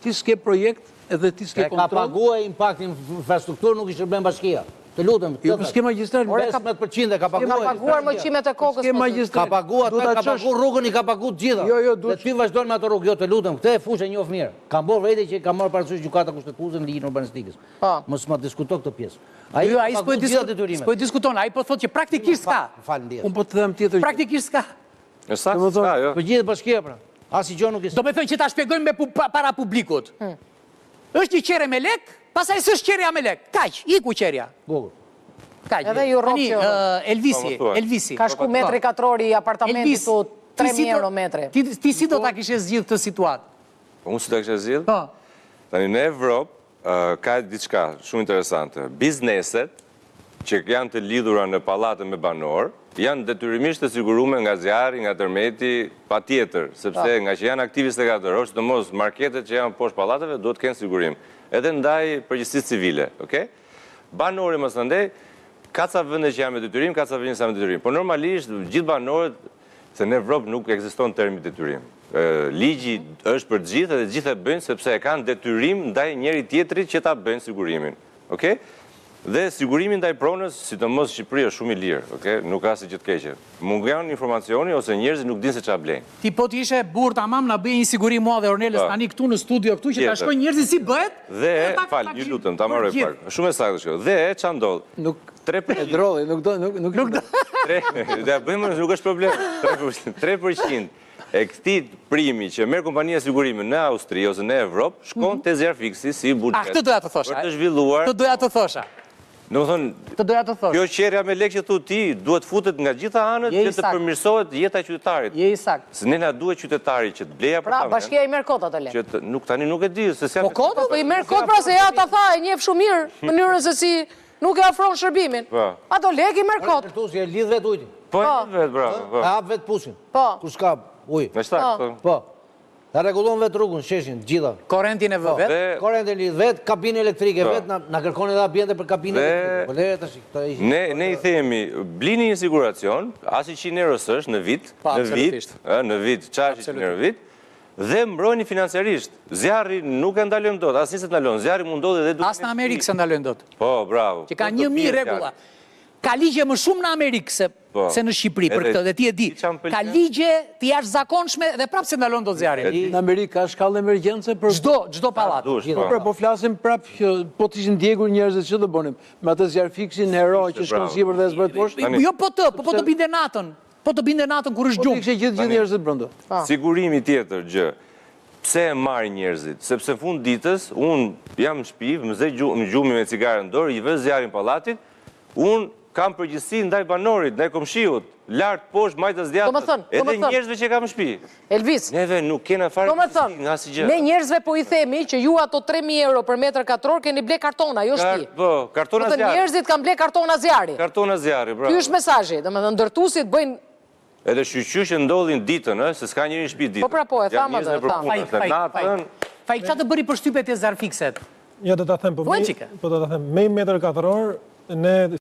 ti s'ke projekt edhe ti s'ke kontrol. Ka paguar impaktin infrastrukturë, nuk i shërben bashkia. Të lutem. Jo, s'ke magjistrat. 15% ka paguar. Ka paguar më qimet e kokës. S'ke magjistrat. Ka paguar, ka paguar rrugën, i ka paguar të gjitha. Jo, Dhe ti vazhdojnë me ato rrugë, jo të lutem. Këtë e fushë e njoh mirë. Ka bërë vete që ka marrë parasysh gjykata kushtetuese në ligjin urbanistikës. Mos ma diskuto këtë pjesë. Ai s'po diskuton, ai po thotë që praktikisht ska. Unë po të them tjetër. Praktikisht ska. Saktë ska, jo. Për gjithë bashkia pra. Asi gjë nuk Do me thënë që ta shpjegojmë me para publikut. Është një qere me lek, pastaj s'është qeria me lek. Kaq, iku qeria. bukur. Edhe ju rroqë. Elvisi. Ka shku metri katrori i apartamentit tu 3.000 euro metri. Ti si do ta kishe zgjidhur këtë situatë? Unë si ta kishe zgjidhur? Po. Tani në Evropë ka diçka shumë interesante. Bizneset që janë të lidhura në pallate me banor, janë detyrimisht të siguruar nga zjarri, nga tërmeti, patjetër, sepse nga që janë aktivistë gatëror, sidomos marketet që janë poshtë pallateve duhet të kenë sigurim. Edhe ndaj përgjegjësisë civile, okay? Banori mësandej ka ca vende që janë me detyrim, ka ca vende që janë me detyrim. Po normalisht gjithë banorët, se në Evropë nuk ekziston termi detyrim. Ligji është për të gjithë dhe të gjithë e bëjnë sepse e kanë detyrim ndaj njëri tjetrit që ta bëjnë sigurimin. Okay? Dhe sigurimi ndaj pronës, sidomos Shqipëria është shumë i lirë, okay? Nuk ka si që të keqe. Mungon informacioni ose njerëzit nuk dinë se çfarë blejnë. Ti po të ishe burr tamam na bëj një siguri mua dhe Orneles tani këtu në studio këtu që ta shkojnë njerëzit si bëhet? Dhe fal, ju lutem, ta marrë pak. Shumë e saktë kjo. Dhe ç'a ndodh? Nuk 3% drolli, nuk do. Dhe bëjmë nuk është problem. 3% e këtij primi që merr kompania sigurimi në Austri ose në Evropë shkon te Zjarfiksi si buxhet. Këtë doja të thosha. Për të zhvilluar. Këtë doja të thosha. Domethënë, kjo qerja me lekë që thu ti duhet futet nga gjitha anët që të përmirësohet jeta e qytetarit. Je i sakt. Se ne na duhet qytetari që të blej apartament. Pra bashkia i merr kot atë lekë. Që nuk tani nuk e di se s'jam. Po kot, po i merr kot pra se ja ta tha, e njeh shumë mirë mënyrën se si nuk e afron shërbimin. Ato lekë i merr kot. Përtusi e lidh vet ujin. Po, vet, bravo. E hap vet pusin. Po. Kur s'ka ujë. Me shtak. Po. Ta rregullon vet rrugën, sheshin, gjitha. Korrentin e vë vet. Korrentin lidh vet, kabinë elektrike vet, na kërkon edhe ambjente për kabinë elektrike. Po le tash këtë ai. Ne i themi, blini një siguracion, as 100 euro është në vit, çfarë 100 euro vit, dhe mbrojeni financiarisht. Zjarri nuk e ndalojmë dot, asnjë se të ndalon. Zjarri mund ndodhi edhe duke. As në Amerikë se ndalojnë dot. Po, bravo. Që ka 1000 rregulla. Ka ligje më shumë në Amerikë se në Shqipëri për këtë, dhe ti e di. Ka ligje të jashtëzakonshme dhe prapë se ndalon dot zjarrin. Në Amerikë ka shkallë emergjencë për çdo pallat. Po flasim prapë që po të ishin djegur njerëzit që do bënim. Me atë Zjarfiksin hero që shkon sipër dhe zbret poshtë. Jo po të binde natën. Po të binde natën kur është gjumë. Po të gjithë njerëzit brenda. Sigurimi tjetër gjë. Pse e marrin njerëzit? Sepse në fund ditës un jam në shtëpi, më zë gjumë me cigare në dorë, i vë zjarrin pallatit, un kam përgjegjësi ndaj banorit, ndaj komshiut, lart poshtë majtas djatës. Edhe njerëzve që kam në shtëpi. Elvis. Neve nuk kena fare nga asnjë gjë. Ne njerëzve po i themi që ju ato 3.000 euro për metër katror keni ble kartona, jo shtëpi. Po, kartona zjarri. Njerëzit kanë ble kartona zjarri. Kartona zjarri, bravo. Ky është mesazhi, domethënë ndërtuesit bëjnë. Edhe shqyqysh që ndodhin ditën, se s'ka njëri në shtëpi ditën. Po pra po, e thamë atë. Faj, çfarë të bëri për shtypjet e Zjarfikset? Ja do ta them, po do ta them, me metër katror ne